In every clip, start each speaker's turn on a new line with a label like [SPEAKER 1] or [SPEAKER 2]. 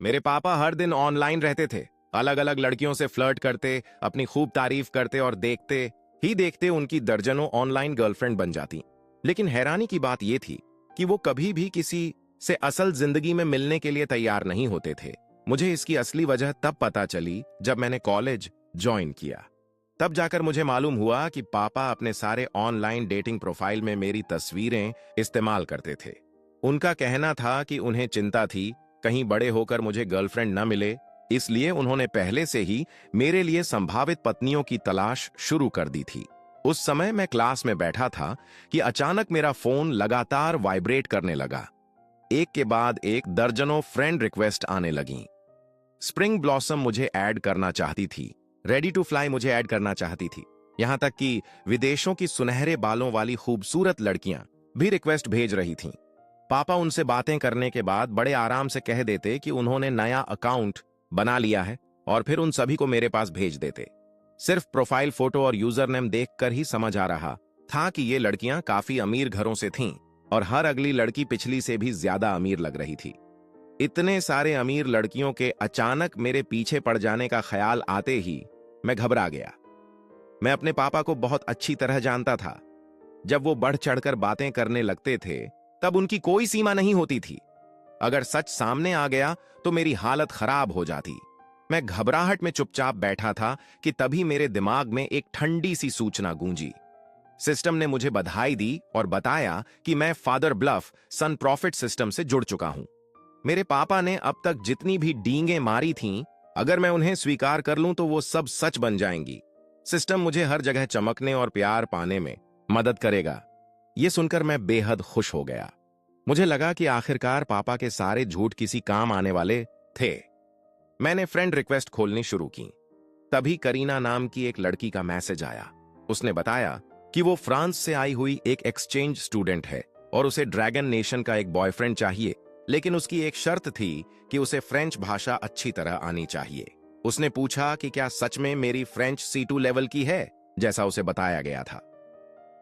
[SPEAKER 1] मेरे पापा हर दिन ऑनलाइन रहते थे, अलग अलग लड़कियों से फ्लर्ट करते, अपनी खूब तारीफ करते और देखते ही देखते उनकी दर्जनों ऑनलाइन गर्लफ्रेंड बन जाती। लेकिन हैरानी की बात यह थी कि वो कभी भी किसी से असल जिंदगी में मिलने के लिए तैयार नहीं होते थे। मुझे इसकी असली वजह तब पता चली जब मैंने कॉलेज ज्वाइन किया। तब जाकर मुझे मालूम हुआ कि पापा अपने सारे ऑनलाइन डेटिंग प्रोफाइल में मेरी तस्वीरें इस्तेमाल करते थे। उनका कहना था कि उन्हें चिंता थी कहीं बड़े होकर मुझे गर्लफ्रेंड न मिले, इसलिए उन्होंने पहले से ही मेरे लिए संभावित पत्नियों की तलाश शुरू कर दी थी। उस समय मैं क्लास में बैठा था कि अचानक मेरा फोन लगातार वाइब्रेट करने लगा। एक के बाद एक दर्जनों फ्रेंड रिक्वेस्ट आने लगीं। स्प्रिंग ब्लॉसम मुझे ऐड करना चाहती थी, रेडी टू फ्लाई मुझे ऐड करना चाहती थी, यहां तक कि विदेशों की सुनहरे बालों वाली खूबसूरत लड़कियां भी रिक्वेस्ट भेज रही थीं। पापा उनसे बातें करने के बाद बड़े आराम से कह देते कि उन्होंने नया अकाउंट बना लिया है और फिर उन सभी को मेरे पास भेज देते। सिर्फ प्रोफाइल फोटो और यूजर नेम देखकर ही समझ आ रहा था कि ये लड़कियां काफी अमीर घरों से थीं और हर अगली लड़की पिछली से भी ज्यादा अमीर लग रही थी। इतने सारे अमीर लड़कियों के अचानक मेरे पीछे पड़ जाने का ख्याल आते ही मैं घबरा गया। मैं अपने पापा को बहुत अच्छी तरह जानता था। जब वो बढ़ चढ़कर बातें करने लगते थे तब उनकी कोई सीमा नहीं होती थी। अगर सच सामने आ गया तो मेरी हालत खराब हो जाती। मैं घबराहट में चुपचाप बैठा था कि तभी मेरे दिमाग में एक ठंडी सी सूचना गूंजी। सिस्टम ने मुझे बधाई दी और बताया कि मैं फादर ब्लफ सन प्रॉफिट सिस्टम से जुड़ चुका हूं। मेरे पापा ने अब तक जितनी भी डींगें मारी थीं, अगर मैं उन्हें स्वीकार कर लूं तो वो सब सच बन जाएंगी। सिस्टम मुझे हर जगह चमकने और प्यार पाने में मदद करेगा। यह सुनकर मैं बेहद खुश हो गया। मुझे लगा कि आखिरकार पापा के सारे झूठ किसी काम आने वाले थे। मैंने फ्रेंड रिक्वेस्ट खोलनी शुरू की। तभी करीना नाम की एक लड़की का मैसेज आया। उसने बताया कि वो फ्रांस से आई हुई एक एक्सचेंज स्टूडेंट है और उसे ड्रैगन नेशन का एक बॉयफ्रेंड चाहिए, लेकिन उसकी एक शर्त थी कि उसे फ्रेंच भाषा अच्छी तरह आनी चाहिए। उसने पूछा कि क्या सच में मेरी फ्रेंच C2 लेवल की है, जैसा उसे बताया गया था।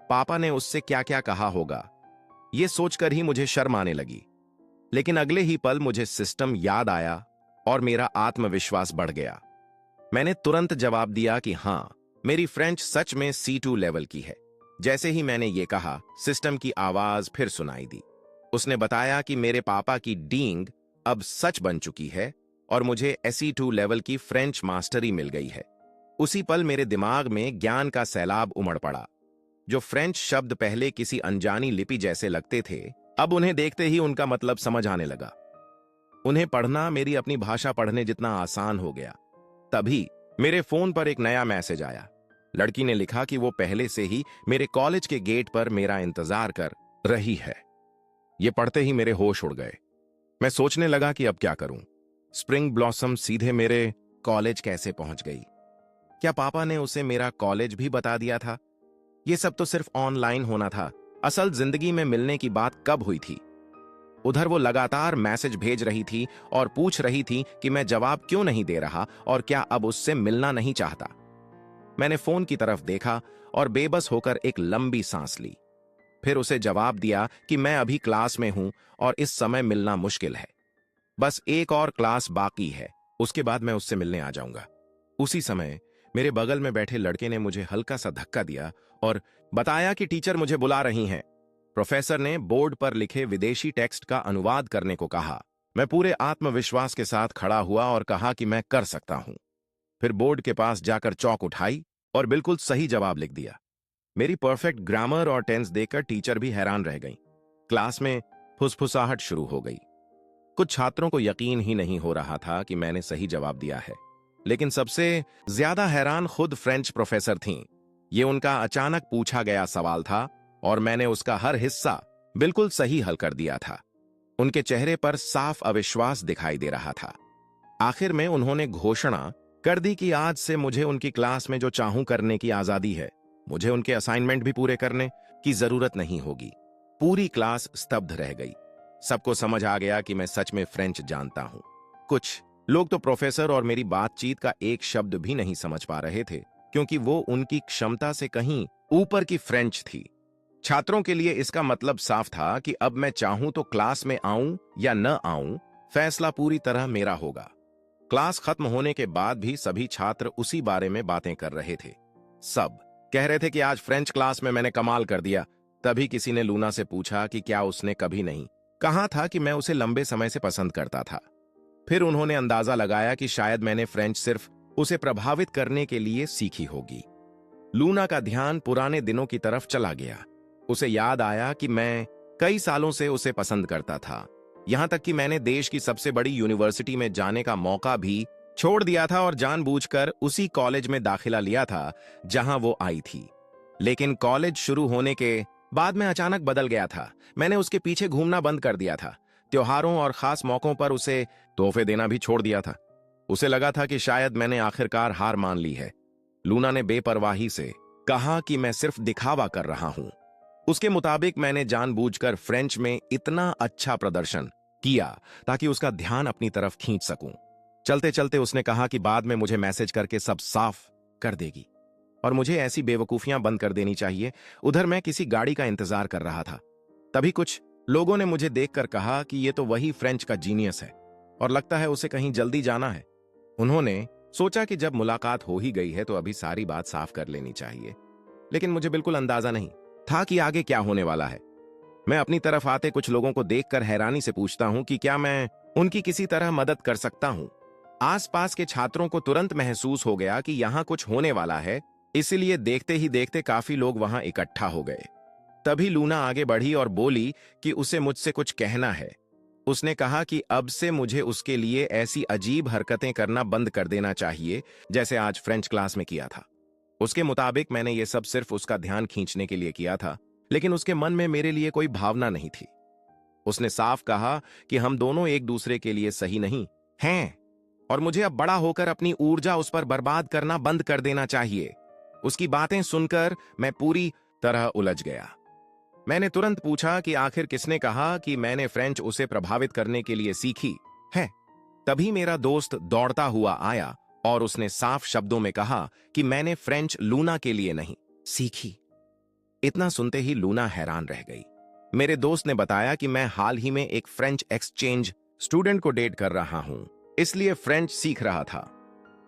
[SPEAKER 1] पापा ने उससे क्या क्या कहा होगा, यह सोचकर ही मुझे शर्म आने लगी। लेकिन अगले ही पल मुझे सिस्टम याद आया और मेरा आत्मविश्वास बढ़ गया। मैंने तुरंत जवाब दिया कि हां, मेरी फ्रेंच सच में C2 लेवल की है। जैसे ही मैंने ये कहा, सिस्टम की आवाज फिर सुनाई दी। उसने बताया कि मेरे पापा की डींग अब सच बन चुकी है और मुझे SE2 लेवल की फ्रेंच मास्टरी मिल गई है। उसी पल मेरे दिमाग में ज्ञान का सैलाब उमड़ पड़ा। जो फ्रेंच शब्द पहले किसी अनजानी लिपि जैसे लगते थे, अब उन्हें देखते ही उनका मतलब समझ आने लगा। उन्हें पढ़ना मेरी अपनी भाषा पढ़ने जितना आसान हो गया। तभी मेरे फोन पर एक नया मैसेज आया। लड़की ने लिखा कि वो पहले से ही मेरे कॉलेज के गेट पर मेरा इंतजार कर रही है। ये पढ़ते ही मेरे होश उड़ गए। मैं सोचने लगा कि अब क्या करूं। स्प्रिंग ब्लॉसम सीधे मेरे कॉलेज कैसे पहुंच गई? क्या पापा ने उसे मेरा कॉलेज भी बता दिया था? ये सब तो सिर्फ ऑनलाइन होना था। असल जिंदगी में मिलने की बात कब हुई थी? उधर वो लगातार मैसेज भेज रही थी और पूछ रही थी कि मैं जवाब क्यों नहीं दे रहा और क्या अब उससे मिलना नहीं चाहता। मैंने फोन की तरफ देखा और बेबस होकर एक लंबी सांस ली। फिर उसे जवाब दिया कि मैं अभी क्लास में हूं और इस समय मिलना मुश्किल है। बस एक और क्लास बाकी है, उसके बाद मैं उससे मिलने आ जाऊंगा। उसी समय मेरे बगल में बैठे लड़के ने मुझे हल्का सा धक्का दिया और बताया कि टीचर मुझे बुला रही हैं। प्रोफेसर ने बोर्ड पर लिखे विदेशी टेक्स्ट का अनुवाद करने को कहा। मैं पूरे आत्मविश्वास के साथ खड़ा हुआ और कहा कि मैं कर सकता हूं। फिर बोर्ड के पास जाकर चौक उठाई और बिल्कुल सही जवाब लिख दिया। मेरी परफेक्ट ग्रामर और टेंस देखकर टीचर भी हैरान रह गई। क्लास में फुसफुसाहट शुरू हो गई। कुछ छात्रों को यकीन ही नहीं हो रहा था कि मैंने सही जवाब दिया है, लेकिन सबसे ज्यादा हैरान खुद फ्रेंच प्रोफेसर थीं। ये उनका अचानक पूछा गया सवाल था और मैंने उसका हर हिस्सा बिल्कुल सही हल कर दिया था। उनके चेहरे पर साफ अविश्वास दिखाई दे रहा था। आखिर में उन्होंने घोषणा कर दी कि आज से मुझे उनकी क्लास में जो चाहूं करने की आजादी है। मुझे उनके असाइनमेंट भी पूरे करने की जरूरत नहीं होगी। पूरी क्लास स्तब्ध रह गई। सबको समझ आ गया कि मैं सच में फ्रेंच जानता हूं। कुछ लोग तो प्रोफेसर और मेरी बातचीत का एक शब्द भी नहीं समझ पा रहे थे, क्योंकि वो उनकी क्षमता से कहीं ऊपर की फ्रेंच थी। छात्रों के लिए इसका मतलब साफ था कि अब मैं चाहूं तो क्लास में आऊं या न आऊं, फैसला पूरी तरह मेरा होगा। क्लास खत्म होने के बाद भी सभी छात्र उसी बारे में बातें कर रहे थे। सब कह रहे थे कि आज फ्रेंच क्लास में मैंने कमाल कर दिया। तभी किसी ने लूना से पूछा कि क्या उसने कभी नहीं कहा था कि मैं उसे लंबे समय से पसंद करता था। फिर उन्होंने अंदाजा लगाया कि शायद मैंने फ्रेंच सिर्फ उसे प्रभावित करने के लिए सीखी होगी। लूना का ध्यान पुराने दिनों की तरफ चला गया। उसे याद आया कि मैं कई सालों से उसे पसंद करता था, यहां तक कि मैंने देश की सबसे बड़ी यूनिवर्सिटी में जाने का मौका भी छोड़ दिया था और जानबूझकर उसी कॉलेज में दाखिला लिया था जहां वो आई थी। लेकिन कॉलेज शुरू होने के बाद मैं अचानक बदल गया था। मैंने उसके पीछे घूमना बंद कर दिया था। त्योहारों और खास मौकों पर उसे तोहफे देना भी छोड़ दिया था। उसे लगा था कि शायद मैंने आखिरकार हार मान ली है। लूना ने बेपरवाही से कहा कि मैं सिर्फ दिखावा कर रहा हूं। उसके मुताबिक मैंने जानबूझकर फ्रेंच में इतना अच्छा प्रदर्शन किया ताकि उसका ध्यान अपनी तरफ खींच सकूं। चलते चलते उसने कहा कि बाद में मुझे मैसेज करके सब साफ कर देगी और मुझे ऐसी बेवकूफियां बंद कर देनी चाहिए। उधर मैं किसी गाड़ी का इंतजार कर रहा था। तभी कुछ लोगों ने मुझे देखकर कहा कि ये तो वही फ्रेंच का जीनियस है और लगता है उसे कहीं जल्दी जाना है। उन्होंने सोचा कि जब मुलाकात हो ही गई है तो अभी सारी बात साफ कर लेनी चाहिए। लेकिन मुझे बिल्कुल अंदाजा नहीं था कि आगे क्या होने वाला है। मैं अपनी तरफ आते कुछ लोगों को देखकर हैरानी से पूछता हूं कि क्या मैं उनकी किसी तरह मदद कर सकता हूं। आसपास के छात्रों को तुरंत महसूस हो गया कि यहां कुछ होने वाला है, इसलिए देखते ही देखते काफी लोग वहां इकट्ठा हो गए। तभी लूना आगे बढ़ी और बोली कि उसे मुझसे कुछ कहना है। उसने कहा कि अब से मुझे उसके लिए ऐसी अजीब हरकतें करना बंद कर देना चाहिए जैसे आज फ्रेंच क्लास में किया था। उसके मुताबिक मैंने ये सब सिर्फ उसका ध्यान खींचने के लिए किया था, लेकिन उसके मन में मेरे लिए कोई भावना नहीं थी। उसने साफ कहा कि हम दोनों एक दूसरे के लिए सही नहीं हैं और मुझे अब बड़ा होकर अपनी ऊर्जा उस पर बर्बाद करना बंद कर देना चाहिए। उसकी बातें सुनकर मैं पूरी तरह उलझ गया। मैंने तुरंत पूछा कि आखिर किसने कहा कि मैंने फ्रेंच उसे प्रभावित करने के लिए सीखी है। तभी मेरा दोस्त दौड़ता हुआ आया और उसने साफ शब्दों में कहा कि मैंने फ्रेंच लूना के लिए नहीं सीखी। इतना सुनते ही लूना हैरान रह गई। मेरे दोस्त ने बताया कि मैं हाल ही में एक फ्रेंच एक्सचेंज स्टूडेंट को डेट कर रहा हूं, इसलिए फ्रेंच सीख रहा था।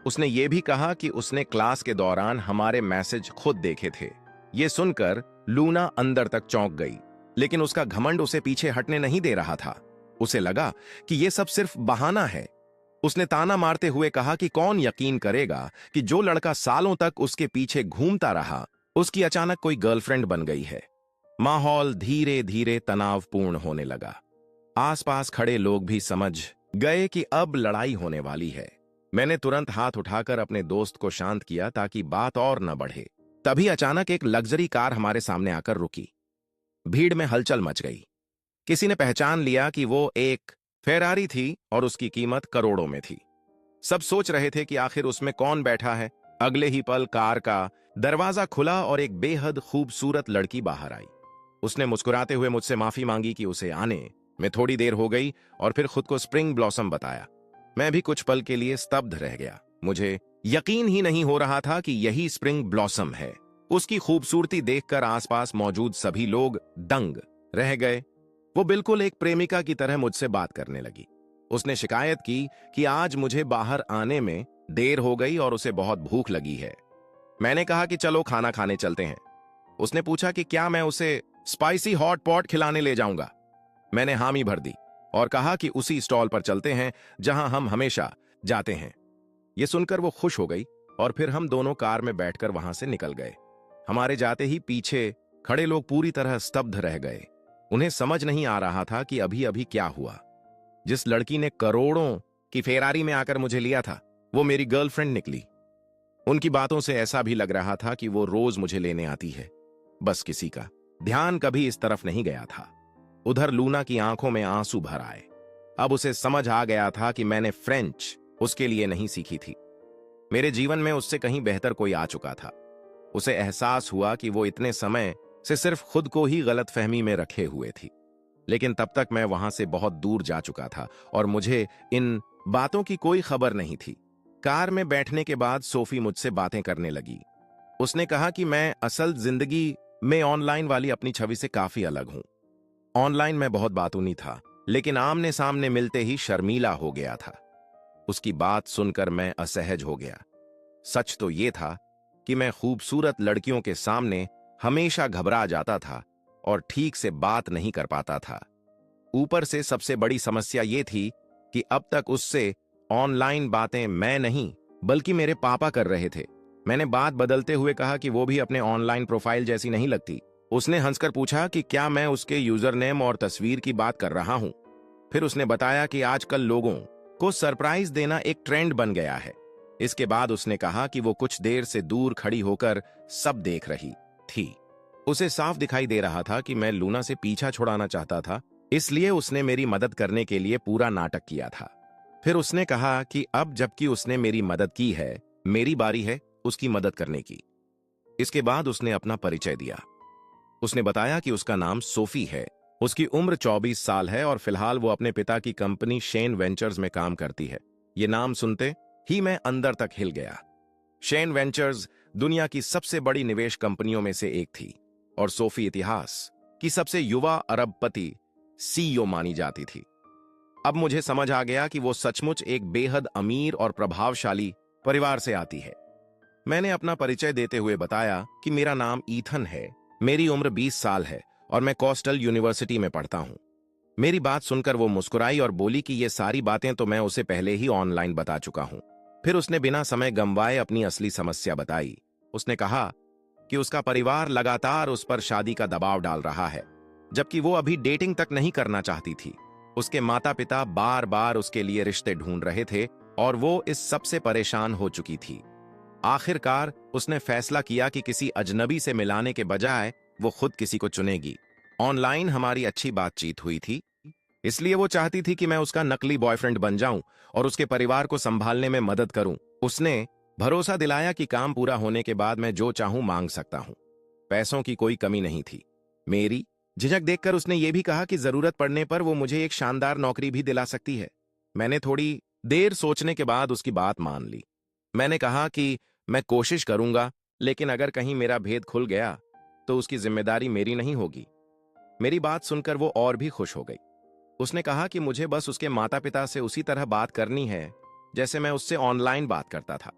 [SPEAKER 1] उसने ये भी कहा कि उसने क्लास के दौरान हमारे मैसेज खुद देखे थे। ये सुनकर लूना अंदर तक चौंक गई, लेकिन उसका घमंड उसे पीछे हटने नहीं दे रहा था। उसे लगा कि यह सब सिर्फ बहाना है। उसने ताना मारते हुए कहा कि कौन यकीन करेगा कि जो लड़का सालों तक उसके पीछे घूमता रहा, उसकी अचानक कोई गर्लफ्रेंड बन गई है। माहौल धीरे धीरे तनावपूर्ण होने लगा। आसपास खड़े लोग भी समझ गए कि अब लड़ाई होने वाली है। मैंने तुरंत हाथ उठाकर अपने दोस्त को शांत किया ताकि बात और न बढ़े। तभी अचानक एक लग्जरी कार हमारे सामने आकर रुकी। भीड़ में हलचल मच गई। किसी ने पहचान लिया कि वो एक फेरारी थी और उसकी कीमत करोड़ों में थी। सब सोच रहे थे कि आखिर उसमें कौन बैठा है। अगले ही पल कार का दरवाजा खुला और एक बेहद खूबसूरत लड़की बाहर आई। उसने मुस्कुराते हुए मुझसे माफी मांगी कि उसे आने में थोड़ी देर हो गई और फिर खुद को स्प्रिंग ब्लॉसम बताया। मैं भी कुछ पल के लिए स्तब्ध रह गया। मुझे यकीन ही नहीं हो रहा था कि यही स्प्रिंग ब्लॉसम है। उसकी खूबसूरती देखकर आसपास मौजूद सभी लोग दंग रह गए। वो बिल्कुल एक प्रेमिका की तरह मुझसे बात करने लगी। उसने शिकायत की कि आज मुझे बाहर आने में देर हो गई और उसे बहुत भूख लगी है। मैंने कहा कि चलो खाना खाने चलते हैं। उसने पूछा कि क्या मैं उसे स्पाइसी हॉट पॉट खिलाने ले जाऊंगा। मैंने हामी भर दी और कहा कि उसी स्टॉल पर चलते हैं जहां हम हमेशा जाते हैं। यह सुनकर वो खुश हो गई और फिर हम दोनों कार में बैठकर वहां से निकल गए। हमारे जाते ही पीछे खड़े लोग पूरी तरह स्तब्ध रह गए। उन्हें समझ नहीं आ रहा था कि अभी अभी क्या हुआ। जिस लड़की ने करोड़ों की फेरारी में आकर मुझे लिया था, वो मेरी गर्लफ्रेंड निकली। उनकी बातों से ऐसा भी लग रहा था कि वो रोज मुझे लेने आती है। बस किसी का ध्यान कभी इस तरफ नहीं गया था। उधर लूना की आंखों में आंसू भर आए। अब उसे समझ आ गया था कि मैंने फ्रेंच उसके लिए नहीं सीखी थी। मेरे जीवन में उससे कहीं बेहतर कोई आ चुका था। उसे एहसास हुआ कि वो इतने समय से सिर्फ खुद को ही गलतफहमी में रखे हुए थी। लेकिन तब तक मैं वहां से बहुत दूर जा चुका था और मुझे इन बातों की कोई खबर नहीं थी। कार में बैठने के बाद सोफी मुझसे बातें करने लगी। उसने कहा कि मैं असल जिंदगी में ऑनलाइन वाली अपनी छवि से काफी अलग हूं। ऑनलाइन मैं बहुत बातूनी था, लेकिन आमने सामने मिलते ही शर्मीला हो गया था। उसकी बात सुनकर मैं असहज हो गया। सच तो यह था कि मैं खूबसूरत लड़कियों के सामने हमेशा घबरा जाता था और ठीक से बात नहीं कर पाता था। ऊपर से सबसे बड़ी समस्या यह थी कि अब तक उससे ऑनलाइन बातें मैं नहीं बल्कि मेरे पापा कर रहे थे। मैंने बात बदलते हुए कहा कि वो भी अपने ऑनलाइन प्रोफाइल जैसी नहीं लगती। उसने हंसकर पूछा कि क्या मैं उसके यूजर नेम और तस्वीर की बात कर रहा हूं। फिर उसने बताया कि आजकल लोगों को सरप्राइज देना एक ट्रेंड बन गया है। इसके बाद उसने कहा कि वो कुछ देर से दूर खड़ी होकर सब देख रही थी। उसे साफ दिखाई दे रहा था कि मैं लूना से पीछा छुड़ाना चाहता था, इसलिए उसने मेरी मदद करने के लिए पूरा नाटक किया था। फिर उसने कहा कि अब जबकि उसने मेरी मदद की है, मेरी बारी है उसकी मदद करने की। इसके बाद उसने अपना परिचय दिया। उसने बताया कि उसका नाम सोफी है, उसकी उम्र 24 साल है और फिलहाल वो अपने पिता की कंपनी शेन वेंचर्स में काम करती है। ये नाम सुनते ही मैं अंदर तक हिल गया। शेन वेंचर्स दुनिया की सबसे बड़ी निवेश कंपनियों में से एक थी और सोफी इतिहास की सबसे युवा अरबपति सीईओ मानी जाती थी। अब मुझे समझ आ गया कि वो सचमुच एक बेहद अमीर और प्रभावशाली परिवार से आती है। मैंने अपना परिचय देते हुए बताया कि मेरा नाम ईथन है, मेरी उम्र 20 साल है और मैं कोस्टल यूनिवर्सिटी में पढ़ता हूं। मेरी बात सुनकर वो मुस्कुराई और बोली कि ये सारी बातें तो मैं उसे पहले ही ऑनलाइन बता चुका हूं। फिर उसने बिना समय गंवाए अपनी असली समस्या बताई। उसने कहा कि उसका परिवार लगातार उस पर शादी का दबाव डाल रहा है, जबकि वो अभी डेटिंग तक नहीं करना चाहती थी। उसके माता पिता बार बार उसके लिए रिश्ते ढूंढ रहे थे और वो इस सब से परेशान हो चुकी थी। आखिरकार उसने फैसला किया कि किसी अजनबी से मिलाने के बजाय वो खुद किसी को चुनेगी। ऑनलाइन हमारी अच्छी बातचीत हुई थी, इसलिए वो चाहती थी कि मैं उसका नकली बॉयफ्रेंड बन जाऊं और उसके परिवार को संभालने में मदद करूं। उसने भरोसा दिलाया कि काम पूरा होने के बाद मैं जो चाहूं मांग सकता हूं। पैसों की कोई कमी नहीं थी। मेरी झिझक देखकर उसने ये भी कहा कि जरूरत पड़ने पर वो मुझे एक शानदार नौकरी भी दिला सकती है। मैंने थोड़ी देर सोचने के बाद उसकी बात मान ली। मैंने कहा कि मैं कोशिश करूंगा, लेकिन अगर कहीं मेरा भेद खुल गया तो उसकी जिम्मेदारी मेरी नहीं होगी। मेरी बात सुनकर वो और भी खुश हो गई। उसने कहा कि मुझे बस उसके माता पिता से उसी तरह बात करनी है जैसे मैं उससे ऑनलाइन बात करता था।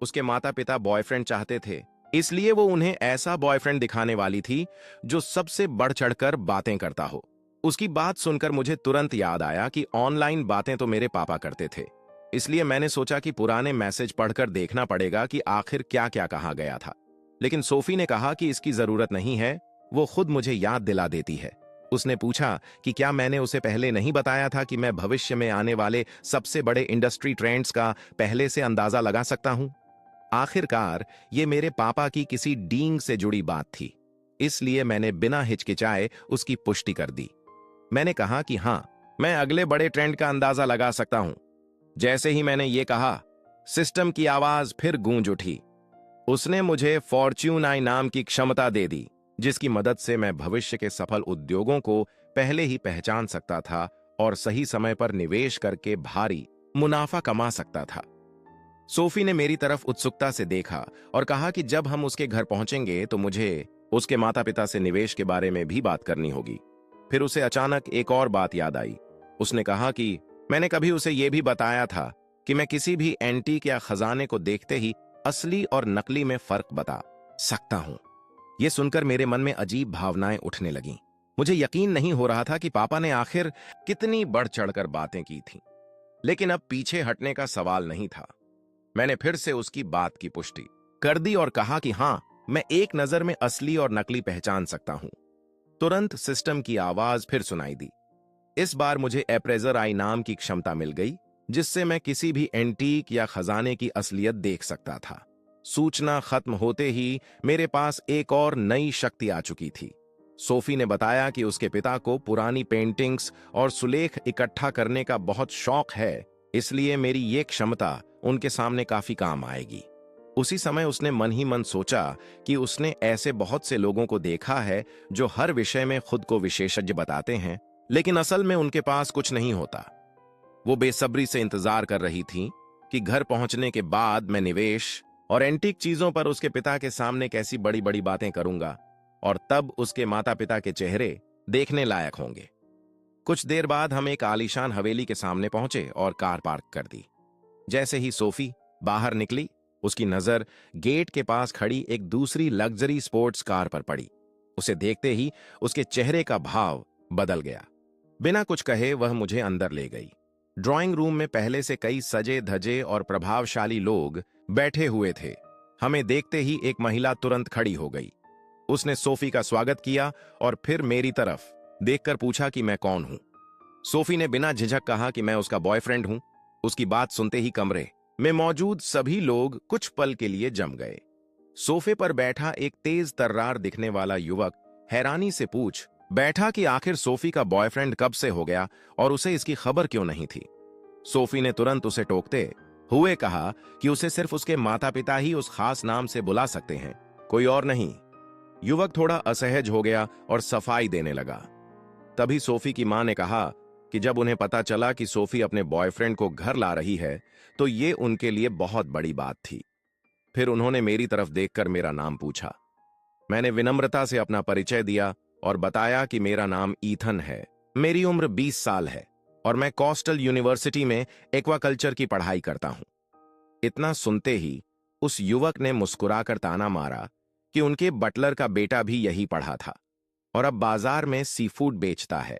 [SPEAKER 1] उसके माता पिता बॉयफ्रेंड चाहते थे, इसलिए वो उन्हें ऐसा बॉयफ्रेंड दिखाने वाली थी जो सबसे बढ़ चढ़कर बातें करता हो। उसकी बात सुनकर मुझे तुरंत याद आया कि ऑनलाइन बातें तो मेरे पापा करते थे, इसलिए मैंने सोचा कि पुराने मैसेज पढ़कर देखना पड़ेगा कि आखिर क्या क्या कहा गया था। लेकिन सोफी ने कहा कि इसकी जरूरत नहीं है, वो खुद मुझे याद दिला देती है। उसने पूछा कि क्या मैंने उसे पहले नहीं बताया था कि मैं भविष्य में आने वाले सबसे बड़े इंडस्ट्री ट्रेंड्स का पहले से अंदाजा लगा सकता हूं। आखिरकार ये मेरे पापा की किसी डींग से जुड़ी बात थी, इसलिए मैंने बिना हिचकिचाए उसकी पुष्टि कर दी। मैंने कहा कि हां, मैं अगले बड़े ट्रेंड का अंदाजा लगा सकता हूं। जैसे ही मैंने ये कहा, सिस्टम की आवाज फिर गूंज उठी। उसने मुझे फॉर्च्यून आई नाम की क्षमता दे दी, जिसकी मदद से मैं भविष्य के सफल उद्योगों को पहले ही पहचान सकता था और सही समय पर निवेश करके भारी मुनाफा कमा सकता था। सोफी ने मेरी तरफ उत्सुकता से देखा और कहा कि जब हम उसके घर पहुंचेंगे तो मुझे उसके माता पिता से निवेश के बारे में भी बात करनी होगी। फिर उसे अचानक एक और बात याद आई। उसने कहा कि मैंने कभी उसे यह भी बताया था कि मैं किसी भी एंटीक या खजाने को देखते ही असली और नकली में फर्क बता सकता हूं। यह सुनकर मेरे मन में अजीब भावनाएं उठने लगीं। मुझे यकीन नहीं हो रहा था कि पापा ने आखिर कितनी बढ़ चढ़कर बातें की थीं। लेकिन अब पीछे हटने का सवाल नहीं था। मैंने फिर से उसकी बात की पुष्टि कर दी और कहा कि हां, मैं एक नजर में असली और नकली पहचान सकता हूं। तुरंत सिस्टम की आवाज फिर सुनाई दी। इस बार मुझे अप्रेजर आई नाम की क्षमता मिल गई, जिससे मैं किसी भी एंटीक या खजाने की असलियत देख सकता था। सूचना खत्म होते ही मेरे पास एक और नई शक्ति आ चुकी थी। सोफी ने बताया कि उसके पिता को पुरानी पेंटिंग्स और सुलेख इकट्ठा करने का बहुत शौक है, इसलिए मेरी ये क्षमता उनके सामने काफी काम आएगी। उसी समय उसने मन ही मन सोचा कि उसने ऐसे बहुत से लोगों को देखा है जो हर विषय में खुद को विशेषज्ञ बताते हैं, लेकिन असल में उनके पास कुछ नहीं होता। वो बेसब्री से इंतजार कर रही थी कि घर पहुंचने के बाद मैं निवेश और एंटीक चीजों पर उसके पिता के सामने कैसी बड़ी बड़ी बातें करूंगा और तब उसके माता पिता के चेहरे देखने लायक होंगे। कुछ देर बाद हम एक आलीशान हवेली के सामने पहुंचे और कार पार्क कर दी। जैसे ही सोफी बाहर निकली, उसकी नजर गेट के पास खड़ी एक दूसरी लग्जरी स्पोर्ट्स कार पर पड़ी। उसे देखते ही उसके चेहरे का भाव बदल गया। बिना कुछ कहे वह मुझे अंदर ले गई। ड्राइंग रूम में पहले से कई सजे धजे और प्रभावशाली लोग बैठे हुए थे। हमें देखते ही एक महिला तुरंत खड़ी हो गई। उसने सोफी का स्वागत किया और फिर मेरी तरफ देखकर पूछा कि मैं कौन हूं। सोफी ने बिना झिझक कहा कि मैं उसका बॉयफ्रेंड हूं। उसकी बात सुनते ही कमरे में मौजूद सभी लोग कुछ पल के लिए जम गए। सोफे पर बैठा एक तेज तर्रार दिखने वाला युवक हैरानी से पूछ बैठा कि आखिर सोफी का बॉयफ्रेंड कब से हो गया और उसे इसकी खबर क्यों नहीं थी। सोफी ने तुरंत उसे टोकते हुए कहा कि उसे सिर्फ उसके माता पिता ही उस खास नाम से बुला सकते हैं, कोई और नहीं। युवक थोड़ा असहज हो गया और सफाई देने लगा। तभी सोफी की मां ने कहा कि जब उन्हें पता चला कि सोफी अपने बॉयफ्रेंड को घर ला रही है तो ये उनके लिए बहुत बड़ी बात थी। फिर उन्होंने मेरी तरफ देखकर मेरा नाम पूछा। मैंने विनम्रता से अपना परिचय दिया और बताया कि मेरा नाम ईथन है, मेरी उम्र 20 साल है और मैं कोस्टल यूनिवर्सिटी में एक्वाकल्चर की पढ़ाई करता हूं। इतना सुनते ही उस युवक ने मुस्कुराकर ताना मारा कि उनके बटलर का बेटा भी यही पढ़ा था और अब बाजार में सीफूड बेचता है।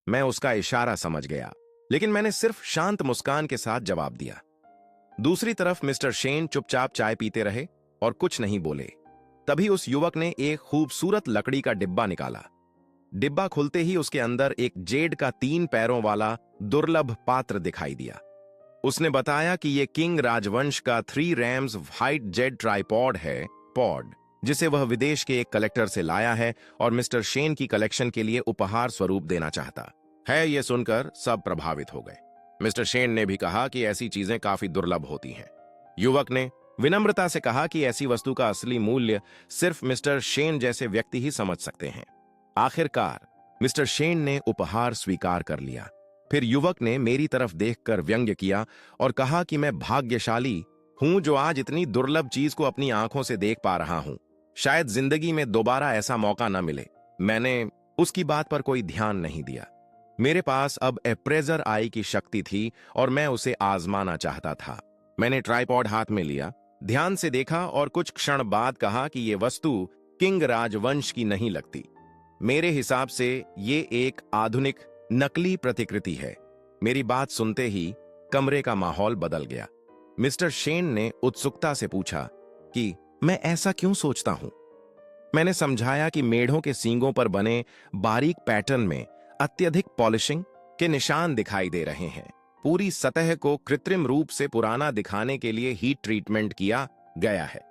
[SPEAKER 1] मैं उसका इशारा समझ गया, लेकिन मैंने सिर्फ शांत मुस्कान के साथ जवाब दिया। दूसरी तरफ मिस्टर शेन चुपचाप चाय पीते रहे और कुछ नहीं बोले। तभी उस युवक ने एक खूबसूरत लकड़ी का डिब्बा निकाला। डिब्बा खुलते ही उसके अंदर एक जेड का 3 पैरों वाला दुर्लभ पात्र दिखाई दिया। उसने बताया कि यह किंग राजवंश का 3 रैम्स व्हाइट जेड ट्राइपॉड है, पॉड, जिसे वह विदेश के एक कलेक्टर से लाया है और मिस्टर शेन की कलेक्शन के लिए उपहार स्वरूप देना चाहता है। यह सुनकर सब प्रभावित हो गए। मिस्टर शेन ने भी कहा कि ऐसी चीजें काफी दुर्लभ होती हैं। युवक ने विनम्रता से कहा कि ऐसी वस्तु का असली मूल्य सिर्फ मिस्टर शेन जैसे व्यक्ति ही समझ सकते हैं। आखिरकार मिस्टर शेन ने उपहार स्वीकार कर लिया। फिर युवक ने मेरी तरफ देखकर व्यंग्य किया और कहा कि मैं भाग्यशाली हूं जो आज इतनी दुर्लभ चीज को अपनी आंखों से देख पा रहा हूं। शायद जिंदगी में दोबारा ऐसा मौका न मिले। मैंने उसकी बात पर कोई ध्यान नहीं दिया। मेरे पास अब अप्रेजर आई की शक्ति थी और मैं उसे आजमाना चाहता था। मैंने ट्राइपॉड हाथ में लिया, ध्यान से देखा और कुछ क्षण बाद कहा कि यह वस्तु किंग राजवंश की नहीं लगती। मेरे हिसाब से ये एक आधुनिक नकली प्रतिकृति है। मेरी बात सुनते ही कमरे का माहौल बदल गया। मिस्टर शेन ने उत्सुकता से पूछा कि मैं ऐसा क्यों सोचता हूं। मैंने समझाया कि मेढ़ों के सींगों पर बने बारीक पैटर्न में अत्यधिक पॉलिशिंग के निशान दिखाई दे रहे हैं। पूरी सतह को कृत्रिम रूप से पुराना दिखाने के लिए हीट ट्रीटमेंट किया गया है।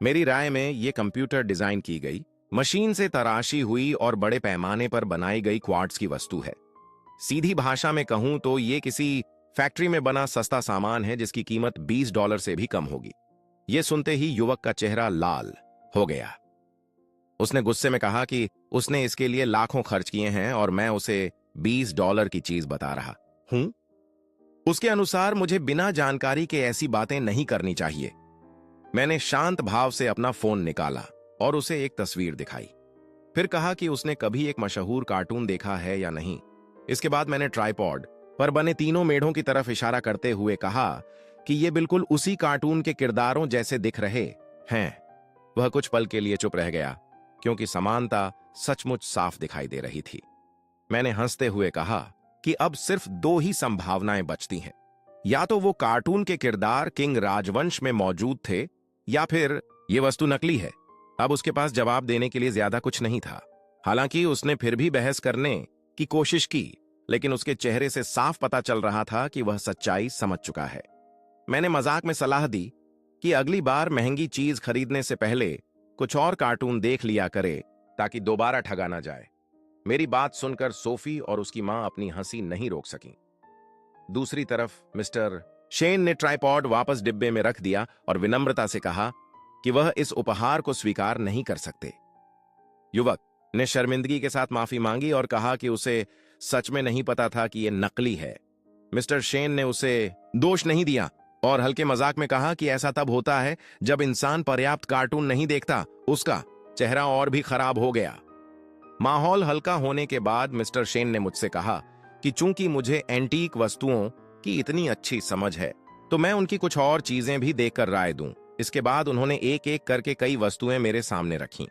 [SPEAKER 1] मेरी राय में यह कंप्यूटर डिजाइन की गई, मशीन से तराशी हुई और बड़े पैमाने पर बनाई गई क्वार्ट्ज की वस्तु है। सीधी भाषा में कहूं तो यह किसी फैक्ट्री में बना सस्ता सामान है जिसकी कीमत $20 से भी कम होगी। यह सुनते ही युवक का चेहरा लाल हो गया। उसने गुस्से में कहा कि उसने इसके लिए लाखों खर्च किए हैं और मैं उसे $20 की चीज बता रहा हूं। उसके अनुसार मुझे बिना जानकारी के ऐसी बातें नहीं करनी चाहिए। मैंने शांत भाव से अपना फोन निकाला और उसे एक तस्वीर दिखाई। फिर कहा कि उसने कभी एक मशहूर कार्टून देखा है या नहीं। इसके बाद मैंने ट्राइपॉड पर बने तीनों मेढ़ों की तरफ इशारा करते हुए कहा कि ये बिल्कुल उसी कार्टून के किरदारों जैसे दिख रहे हैं। वह कुछ पल के लिए चुप रह गया क्योंकि समानता सचमुच साफ दिखाई दे रही थी। मैंने हंसते हुए कहा कि अब सिर्फ 2 ही संभावनाएं बचती हैं, या तो वो कार्टून के किरदार किंग राजवंश में मौजूद थे या फिर ये वस्तु नकली है। अब उसके पास जवाब देने के लिए ज्यादा कुछ नहीं था। हालांकि उसने फिर भी बहस करने की कोशिश की, लेकिन उसके चेहरे से साफ पता चल रहा था कि वह सच्चाई समझ चुका है। मैंने मजाक में सलाह दी कि अगली बार महंगी चीज खरीदने से पहले कुछ और कार्टून देख लिया करे ताकि दोबारा ठगा ना जाए। मेरी बात सुनकर सोफी और उसकी मां अपनी हंसी नहीं रोक सकी। दूसरी तरफ मिस्टर शेन ने ट्राइपॉड वापस डिब्बे में रख दिया और विनम्रता से कहा कि वह इस उपहार को स्वीकार नहीं कर सकते। युवक ने शर्मिंदगी के साथ माफी मांगी और कहा कि उसे सच में नहीं पता था कि यह नकली है। मिस्टर शेन ने उसे दोष नहीं दिया और हल्के मजाक में कहा कि ऐसा तब होता है जब इंसान पर्याप्त कार्टून नहीं देखता। उसका चेहरा और भी खराब हो गया। माहौल हल्का होने के बाद मिस्टर शेन ने मुझसे कहा कि चूंकि मुझे एंटीक वस्तुओं की इतनी अच्छी समझ है तो मैं उनकी कुछ और चीजें भी देखकर राय दूं। इसके बाद उन्होंने एक एक करके कई वस्तुएं मेरे सामने रखीं।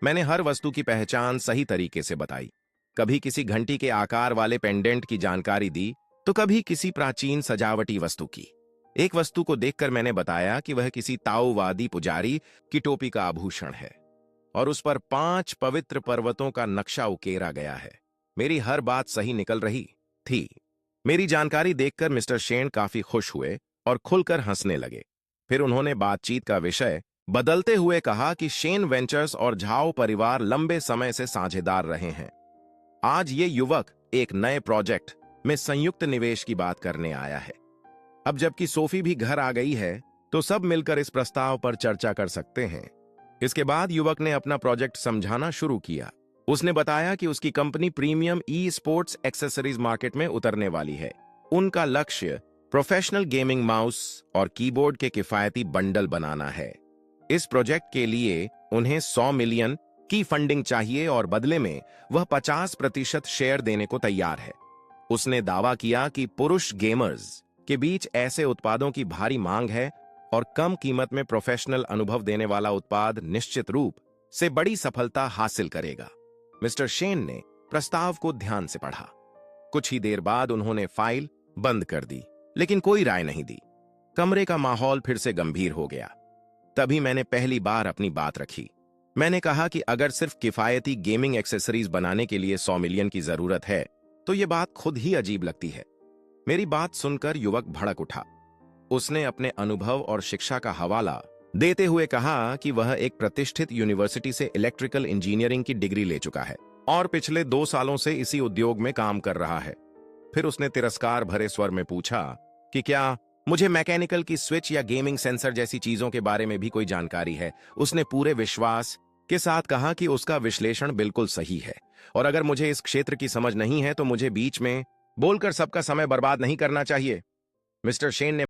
[SPEAKER 1] मैंने हर वस्तु की पहचान सही तरीके से बताई। कभी किसी घंटी के आकार वाले पेंडेंट की जानकारी दी तो कभी किसी प्राचीन सजावटी वस्तु की। एक वस्तु को देखकर मैंने बताया कि वह किसी ताओवादी पुजारी की टोपी का आभूषण है और उस पर 5 पवित्र पर्वतों का नक्शा उकेरा गया है। मेरी हर बात सही निकल रही थी। मेरी जानकारी देखकर मिस्टर शेन काफी खुश हुए और खुलकर हंसने लगे। फिर उन्होंने बातचीत का विषय बदलते हुए कहा कि शेन वेंचर्स और झाओ परिवार लंबे समय से साझेदार रहे हैं। आज ये युवक एक नए प्रोजेक्ट में संयुक्त निवेश की बात करने आया है। अब जबकि सोफी भी घर आ गई है तो सब मिलकर इस प्रस्ताव पर चर्चा कर सकते हैं। इसके बाद युवक ने अपना प्रोजेक्ट समझाना शुरू किया। उसने बताया कि उसकी company premium e sports accessories market में उतरने वाली है। उनका लक्ष्य प्रोफेशनल गेमिंग माउस और कीबोर्ड के किफायती बंडल बनाना है। इस प्रोजेक्ट के लिए उन्हें 100 मिलियन की फंडिंग चाहिए और बदले में वह 50% शेयर देने को तैयार है। उसने दावा किया कि पुरुष गेमर्स के बीच ऐसे उत्पादों की भारी मांग है और कम कीमत में प्रोफेशनल अनुभव देने वाला उत्पाद निश्चित रूप से बड़ी सफलता हासिल करेगा। मिस्टर शेन ने प्रस्ताव को ध्यान से पढ़ा। कुछ ही देर बाद उन्होंने फाइल बंद कर दी, लेकिन कोई राय नहीं दी। कमरे का माहौल फिर से गंभीर हो गया। तभी मैंने पहली बार अपनी बात रखी। मैंने कहा कि अगर सिर्फ किफायती गेमिंग एक्सेसरीज बनाने के लिए 100 मिलियन की जरूरत है तो यह बात खुद ही अजीब लगती है। मेरी बात सुनकर युवक भड़क उठा। उसने अपने अनुभव और शिक्षा का हवाला देते हुए कहा कि वह एक प्रतिष्ठित यूनिवर्सिटी से इलेक्ट्रिकल इंजीनियरिंग की डिग्री ले चुका है और पिछले 2 सालों से इसी उद्योग में काम कर रहा है। फिर उसने तिरस्कार भरे स्वर में पूछा कि क्या मुझे मैकेनिकल की स्विच या गेमिंग सेंसर जैसी चीजों के बारे में भी कोई जानकारी है। उसने पूरे विश्वास के साथ कहा कि उसका विश्लेषण बिल्कुल सही है और अगर मुझे इस क्षेत्र की समझ नहीं है तो मुझे बीच में बोलकर सबका समय बर्बाद नहीं करना चाहिए। मिस्टर शेन ने